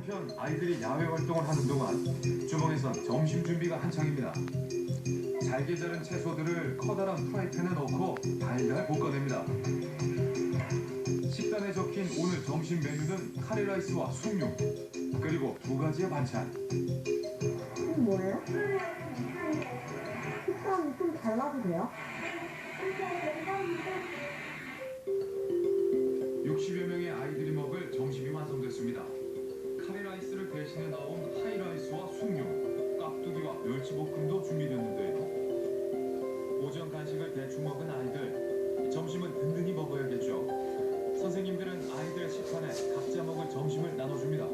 한편 아이들이 야외 활동을 하는 동안 주방에선 점심 준비가 한창입니다. 잘게 자른 채소들을 커다란 프라이팬에 넣고 달달 볶아냅니다. 식단에 적힌 오늘 점심 메뉴는 카레라이스와 숭늉, 그리고 두 가지의 반찬. 이게 뭐예요? 식감이 좀 달라도 돼요? 60여 명의 아이들이 먹을 점심이 완성됐습니다. 카레라이스를 대신해 나온 하이라이스와 숭늉, 깍두기와 멸치볶음도 준비됐는데요. 오전 간식을 대충 먹은 아이들, 점심은 든든히 먹어야겠죠. 선생님들은 아이들 식판에 각자 먹을 점심을 나눠줍니다.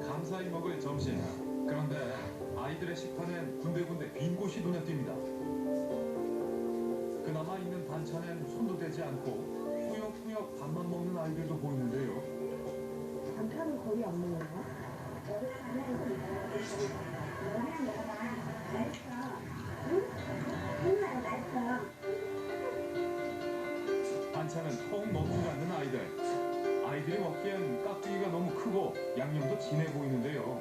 감사히 먹을 점심. 그런데 아이들의 식판엔 군데군데 빈 곳이 눈에 띕니다. 그나마 있는 반찬엔 손도 대지 않고 꾸역꾸역 밥만 먹는 아이들도 보이는데요. 반찬은 거의 안 먹는 거야? 반찬은 통 먹지 않는 아이들. 아이들이 먹기엔 깍두기가 너무 크고 양념도 진해 보이는데요.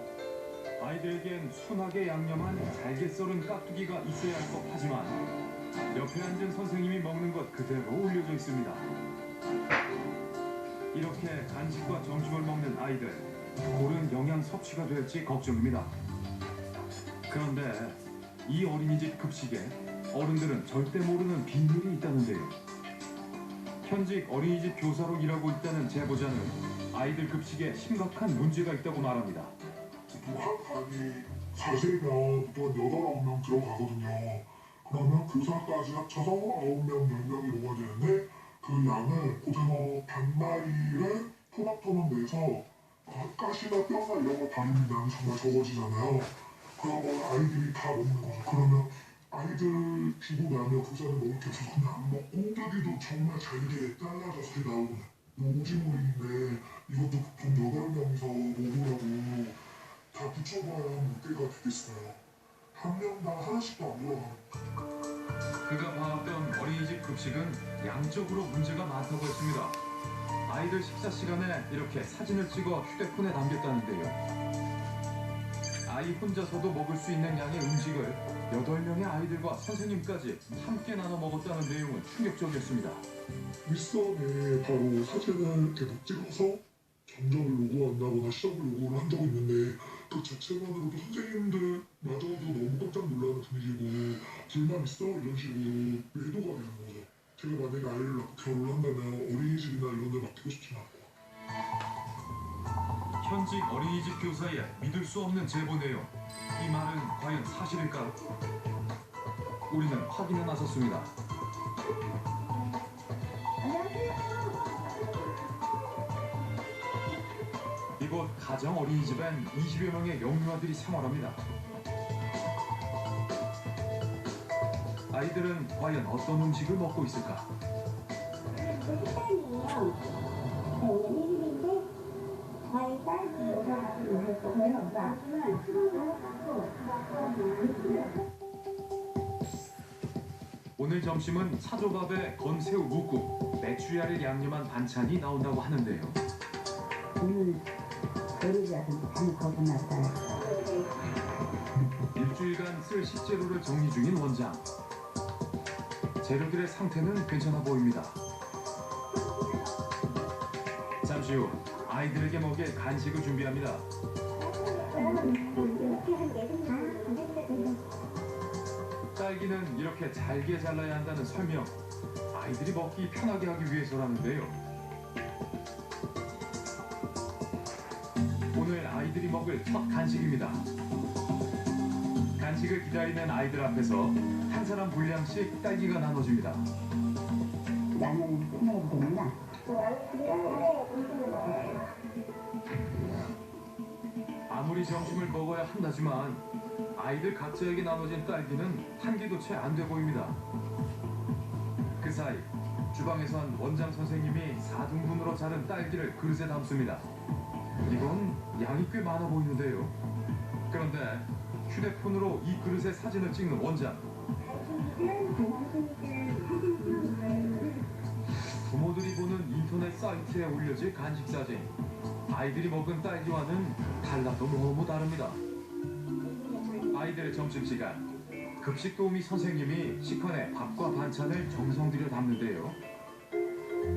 아이들에겐 순하게 양념한 잘게 썰은 깍두기가 있어야 할 법하지만 옆에 앉은 선생님이 먹는 것 그대로 올려져 있습니다. 이렇게 간식과 점심을 먹는 아이들, 옳은 영양 섭취가 될지 걱정입니다. 그런데 이 어린이집 급식에 어른들은 절대 모르는 비밀이 있다는데요. 현직 어린이집 교사로 일하고 있다는 제보자는 아이들 급식에 심각한 문제가 있다고 말합니다. 한 반이 4세면 보통 8, 9명 들어가거든요. 그러면 교사까지 합쳐서 9명, 10명이 먹어야 되는데 그 양을 고등어 반마리를 토막토막 내서 가시나 뼈나 이런 거 다루면 정말 적어지잖아요. 그런 걸 아이들이 다 먹는 거죠. 그러면 아이들 주고 나면 교사는 먹을 게 없어서 그냥 안 먹고 깍두기도 정말 잘게 잘라져서 나오는 오징어인데 이것도 보통 8명이서 먹으라고 다 붙여봐야 몇 개가 되겠어요. 한 명당 하나씩도 안 들어가요. 그가 봐왔던 어린이집 급식은 양적으로 문제가 많다고 했습니다. 아이들 식사 시간에 이렇게 사진을 찍어 휴대폰에 남겼다는데요. 아이 혼자서도 먹을 수 있는 양의 음식을 8명의 아이들과 선생님까지 함께 나눠 먹었다는 내용은 충격적이었습니다. 윗선에 바로 사진을 계속 찍어서 정답을 요구한다거나 시험을 요구를 한 적이 있는데 그 자체만으로도 선생님들마저도 너무 깜짝 놀라는 분위기고 불만 있어? 이런 식으로 외도가 되는 거죠. 제가 만약에 아이를 낳고 결혼을 한다면 어린이집이나 이런 데 맡기고 싶진 않고. 현직 어린이집 교사의 믿을 수 없는 제보 내용. 이 말은 과연 사실일까요? 우리는 확인에 나섰습니다. 이곳 가정 어린이집엔 20여 명의 영유아들이 생활합니다. 아이들은 과연 어떤 음식을 먹고 있을까? 오늘 점심은 사조밥에 건새우 묵국, 메추리알을 양념한 반찬이 나온다고 하는데요. 오늘 어리자도 참 거듭났어요. 일주일간 쓸 식재료를 정리 중인 원장. 재료들의 상태는 괜찮아 보입니다. 잠시 후 아이들에게 먹일 간식을 준비합니다. 딸기는 이렇게 잘게 잘라야 한다는 설명. 아이들이 먹기 편하게 하기 위해서라는데요. 오늘 아이들이 먹을 첫 간식입니다. 간식을 기다리는 아이들 앞에서 한 사람 분량씩 딸기가 나눠집니다. 양념이 끝내야 되는구나. 아무리 점심을 먹어야 한다지만 아이들 각자에게 나눠진 딸기는 한 개도 채 안 돼 보입니다. 그 사이 주방에선 원장 선생님이 4등분으로 자른 딸기를 그릇에 담습니다. 이건 양이 꽤 많아 보이는데요. 그런데 휴대폰으로 이 그릇의 사진을 찍는 원장. SNS에 올려질 간식 사진. 아이들이 먹은 딸기와는 달라도 너무 다릅니다. 아이들의 점심시간. 급식 도우미 선생님이 식판에 밥과 반찬을 정성 들여 담는데요.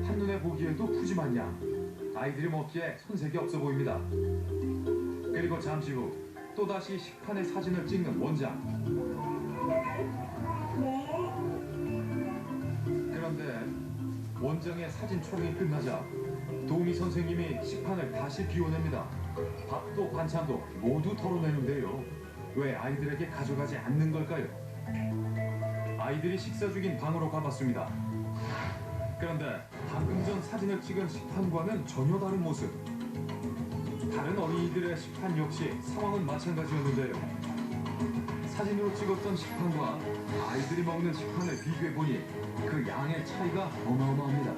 한눈에 보기에도 푸짐한 양. 아이들이 먹기에 손색이 없어 보입니다. 그리고 잠시 후 또다시 식판에 사진을 찍는 원장. 그런데 원장의 사진 촬영이 끝나자 도우미 선생님이 식판을 다시 비워냅니다. 밥도 반찬도 모두 털어내는데요. 왜 아이들에게 가져가지 않는 걸까요? 아이들이 식사 중인 방으로 가봤습니다. 그런데 방금 전 사진을 찍은 식판과는 전혀 다른 모습. 다른 어린이들의 식판 역시 상황은 마찬가지였는데요. 사진으로 찍었던 식판과 아이들이 먹는 식판을 비교해보니 그 양의 차이가 어마어마합니다.